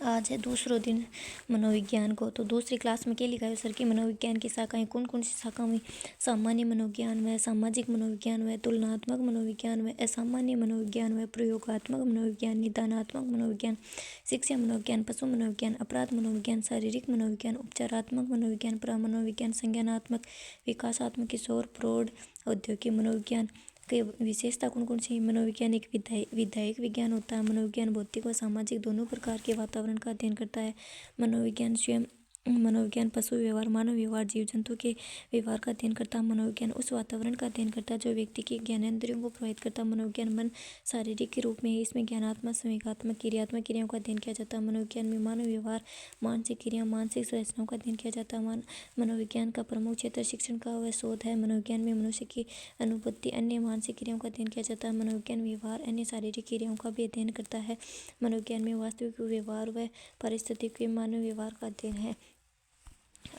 आज है दूसरो दिन मनोविज्ञान को। तो दूसरी क्लास में क्या लिखा है सर की मनोविज्ञान की शाखाएं कौन कौन सी शाखा में? सामान्य मनोविज्ञान में, सामाजिक मनोविज्ञान में, तुलनात्मक मनोविज्ञान में, असामान्य मनोविज्ञान में, प्रयोगात्मक मनोविज्ञान, निदानात्मक मनोविज्ञान, शिक्षा मनोविज्ञान, पशु मनोविज्ञान, अपराध मनोविज्ञान, शारीरिक मनोविज्ञान, उपचारात्मक मनोविज्ञान, मनोविज्ञान, संज्ञानात्मक, विकासात्मक, किशोर, प्रौढ़, औद्योगिक मनोविज्ञान की विशेषता कौन कौन सी? मनोविज्ञान एक विधायक विज्ञान होता है। मनोविज्ञान भौतिक व सामाजिक दोनों प्रकार के वातावरण का अध्ययन करता है। मनोविज्ञान पशु व्यवहार, मानव व्यवहार, जीव जंतु के व्यवहार का अध्ययन करता है। मनोविज्ञान उस वातावरण का अध्ययन करता है जो व्यक्ति के ज्ञानेंद्रियों को प्रभावित करता है। मनोविज्ञान मन शारीरिक के रूप में है। इसमें ज्ञानात्मक, संवेगात्मक, क्रियात्मक क्रियाओं का अध्ययन किया जाता है। मनोविज्ञान में मानव व्यवहार, मानसिक क्रिया, मानसिक संरचनाओं का अध्ययन किया जाता है। मनोविज्ञान का प्रमुख क्षेत्र शिक्षण का व शोध है। मनोविज्ञान में मनुष्य की अनुभूति, अन्य मानसिक क्रियाओं का अध्ययन किया जाता है। मनोविज्ञान व्यवहार, अन्य शारीरिक क्रियाओं का भी अध्ययन करता है। मनोविज्ञान में वास्तविक व्यवहार व पारिस्थितिक मानव व्यवहार का अध्ययन है।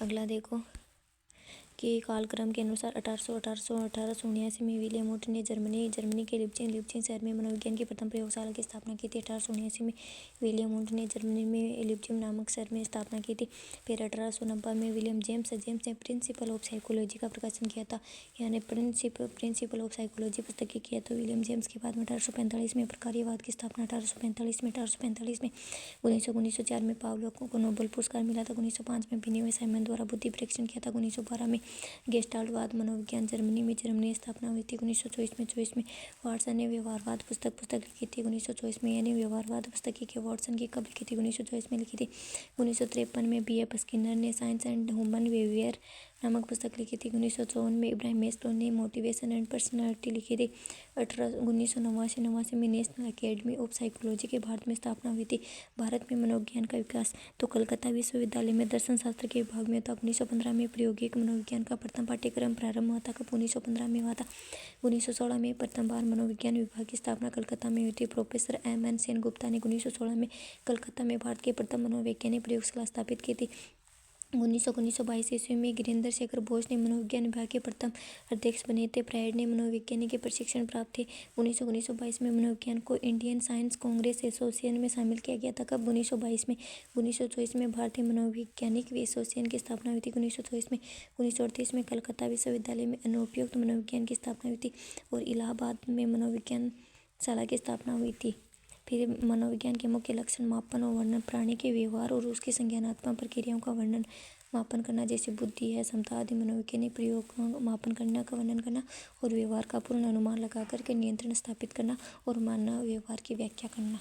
अगला देखो कि कालक्रम के अनुसार 1879 में विलियम वुड ने जर्मनी के लिप्जिंग शहर में मनोविज्ञान की प्रथम प्रयोगशाला की स्थापना की थी। 1879 में विलियम वुड ने जर्मनी में लिप्जिंग नामक शहर में स्थापना की थी। फिर 1890 में विलियम जेम्स ने प्रिंसिपल ऑफ साइकोलॉजी का प्रकाशन किया था। यानी प्रिंसिपल ऑफ साइकोलॉजी पुस्तक की किया। तो विलियम जेम्स के बाद में 1845 में प्रकार्यवाद की स्थापना। 1845 में 1904 में पावलो को नोबेल पुरस्कार मिला था। 1905 में विनिमय साइमन द्वारा बुद्धि परीक्षण किया था। 1912 में गेस्टाल्टवाद मनोविज्ञान जर्मनी स्थापना हुई थी। 1924 में वाटसन ने व्यवहारवाद पुस्तक लिखी थी। 1924 में यानी व्यवहारवाद पुस्तक की वाटसन की कब लिखी थी? 1924 में लिखी थी। 1953 में B.F. स्किनर ने साइंस एंड ह्यूमन बिहेवियर नामक पुस्तक लिखी थी। 1954 में इब्राहिम मैस्लो ने मोटिवेशन एंड पर्सनालिटी लिखी थी। 1989 में नेशनल अकेडमी ऑफ साइकोलॉजी के भारत में स्थापना हुई थी। भारत में मनोविज्ञान का विकास तो कलकत्ता विश्वविद्यालय में दर्शन शास्त्र के विभाग में था। 1915 में प्रायोगिक मनोविज्ञान का प्रथम पाठ्यक्रम प्रारंभ हुआ था। कब? 1915 में हुआ था। 1916 में प्रथम बार मनोविज्ञान विभाग की स्थापना कलकत्ता में हुई थी। Professor M.N. सेनगुप्ता ने 1916 में कलकत्ता में भारत की प्रथम मनोवैज्ञानिक प्रयोगशाला स्थापित की थी। 1922 ईस्वी में गिरिंदर शेखर बोस ने मनोविज्ञान विभाग के प्रथम अध्यक्ष बने थे। प्रायड ने मनोविज्ञानी के प्रशिक्षण प्राप्त थे। 1922 में मनोविज्ञान को इंडियन साइंस कांग्रेस एसोसिएशन में शामिल किया गया था। कब? 1922 में। 1924 में भारतीय मनोवैज्ञानिक एसोसिएशन की स्थापना हुई थी। 1938 में कलकत्ता विश्वविद्यालय में अनुप्रयुक्त मनोविज्ञान की स्थापना हुई थी और इलाहाबाद में मनोविज्ञान शाला की स्थापना हुई थी। फिर मनोविज्ञान के मुख्य लक्षण, मापन और वर्णन, प्राणी के व्यवहार और उसकी संज्ञानात्मक प्रक्रियाओं का वर्णन, मापन करना, जैसे बुद्धि है, क्षमता आदि, मनोवैज्ञानिक प्रयोग का मापन करना का वर्णन करना और व्यवहार का पूर्ण अनुमान लगा करके नियंत्रण स्थापित करना और मानव व्यवहार की व्याख्या करना।